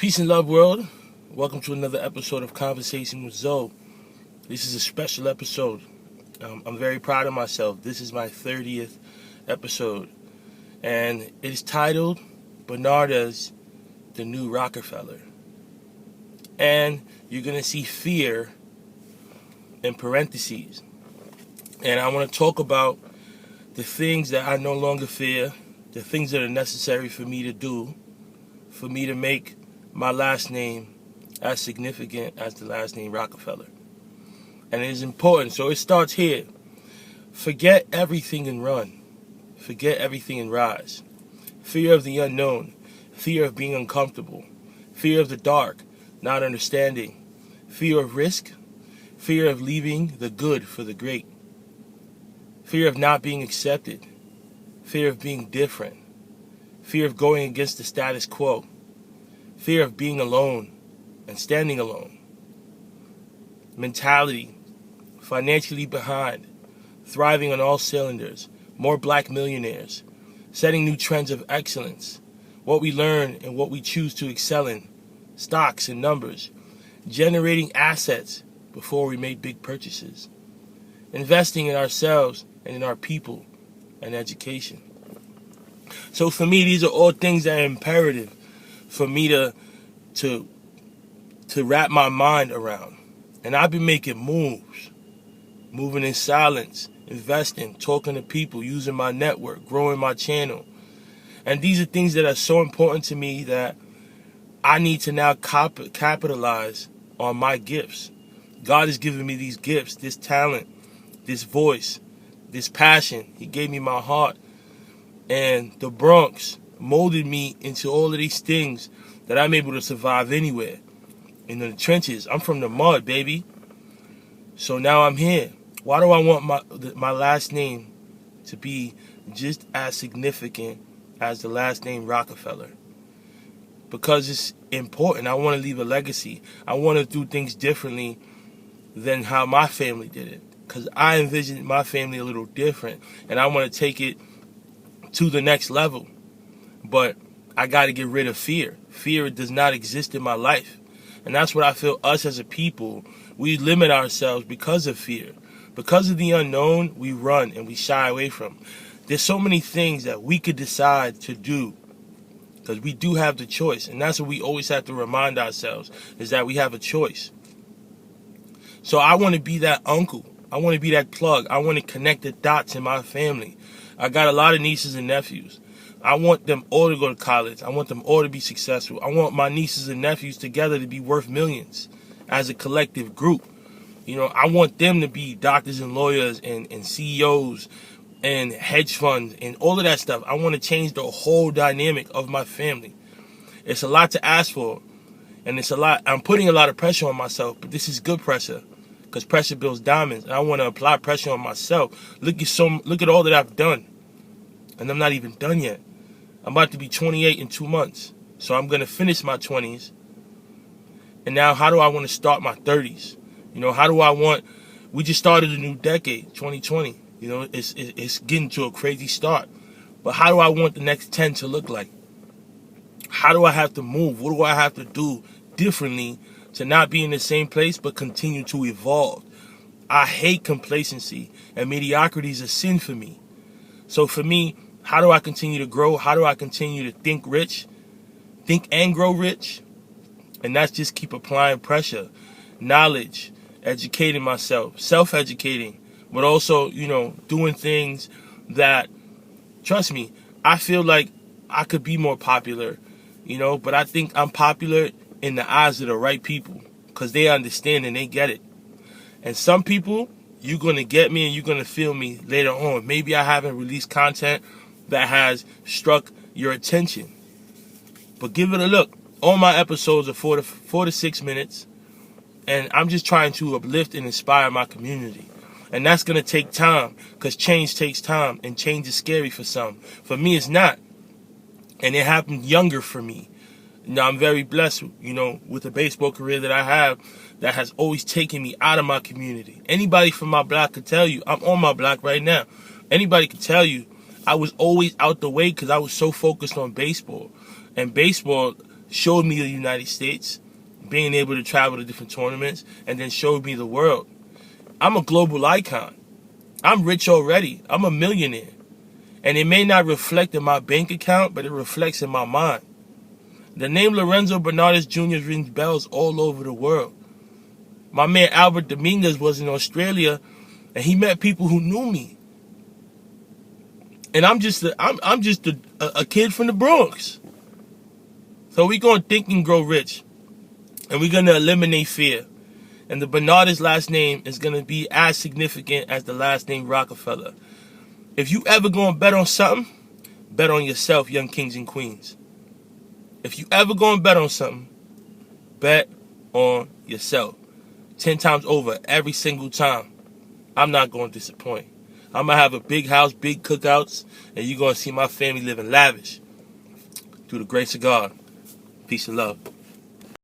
Peace and love, world. Welcome to another episode of Conversation with Zoe. This is a special episode. I'm very proud of myself. This is my 30th episode, and it is titled Bernardez, the New Rockefeller. And you're going to see fear in parentheses. And I want to talk about the things that I no longer fear, the things that are necessary for me to do, for me to make my last name as significant as the last name Rockefeller. And it is important. So it starts here. Forget everything and run. Forget everything and rise. Fear of the unknown. Fear of being uncomfortable. Fear of the dark, not understanding. Fear of risk. Fear of leaving the good for the great. Fear of not being accepted. Fear of being different. Fear of going against the status quo. Fear of being alone and standing alone. Mentality, financially behind, thriving on all cylinders, more black millionaires, setting new trends of excellence, what we learn and what we choose to excel in, stocks and numbers, generating assets before we make big purchases, investing in ourselves and in our people and education. So for me, these are all things that are imperative for me to wrap my mind around. And I've been making moves, moving in silence, investing, talking to people, using my network, growing my channel. And these are things that are so important to me that I need to now capitalize on my gifts. God has given me these gifts, this talent, this voice, this passion. He gave me my heart. And the Bronx molded me into all of these things that I'm able to survive anywhere. In the trenches. I'm from the mud, baby. So now I'm here. Why do I want my last name to be just as significant as the last name Rockefeller? Because it's important. I want to leave a legacy. I want to do things differently than how my family did it. Because I envisioned my family a little different. And I want to take it to the next level. But I got to get rid of fear. Fear does not exist in my life. And that's what I feel us as a people, we limit ourselves because of fear. Because of the unknown, we run and we shy away from. There's so many things that we could decide to do because we do have the choice. And that's what we always have to remind ourselves, is that we have a choice. So I want to be that uncle. I want to be that plug. I want to connect the dots in my family. I got a lot of nieces and nephews. I want them all to go to college. I want them all to be successful. I want my nieces and nephews together to be worth millions as a collective group. You know, I want them to be doctors and lawyers and CEOs and hedge funds and all of that stuff. I want to change the whole dynamic of my family. It's a lot to ask for, and it's a lot. I'm putting a lot of pressure on myself, but this is good pressure because pressure builds diamonds, and I want to apply pressure on myself. Look at all that I've done, and I'm not even done yet. I'm about to be 28 in 2 months. So I'm going to finish my 20s. And now how do I want to start my 30s? You know, we just started a new decade, 2020. You know, it's getting to a crazy start. But how do I want the next 10 to look like? How do I have to move? What do I have to do differently to not be in the same place but continue to evolve? I hate complacency, and mediocrity is a sin for me. So for me, how do I continue to grow? How do I continue to think rich? Think and grow rich? And that's just keep applying pressure, knowledge, educating myself, self-educating, but also, you know, doing things that, trust me, I feel like I could be more popular, you know, but I think I'm popular in the eyes of the right people because they understand and they get it. And some people, you're going to get me and you're going to feel me later on. Maybe I haven't released content that has struck your attention. But give it a look. All my episodes are 4 to 6 minutes. And I'm just trying to uplift and inspire my community. And that's going to take time because change takes time. And change is scary for some. For me, it's not. And it happened younger for me. Now, I'm very blessed, you know, with the baseball career that I have that has always taken me out of my community. Anybody from my block could tell you, I'm on my block right now. Anybody could tell you I was always out the way because I was so focused on baseball. And baseball showed me the United States, being able to travel to different tournaments, and then showed me the world. I'm a global icon. I'm rich already. I'm a millionaire. And it may not reflect in my bank account, but it reflects in my mind. The name Lorenzo Bernardez Jr. rings bells all over the world. My man Albert Dominguez was in Australia, and he met people who knew me. And I'm just a kid from the Bronx. So we're going to think and grow rich. And we're going to eliminate fear. And the Bernardez last name is going to be as significant as the last name Rockefeller. If you ever going to bet on something, bet on yourself, young kings and queens. If you ever going to bet on something, bet on yourself. 10 times over, every single time. I'm not going to disappoint. I'm going to have a big house, big cookouts, and you're going to see my family living lavish. Through the grace of God. Peace and love.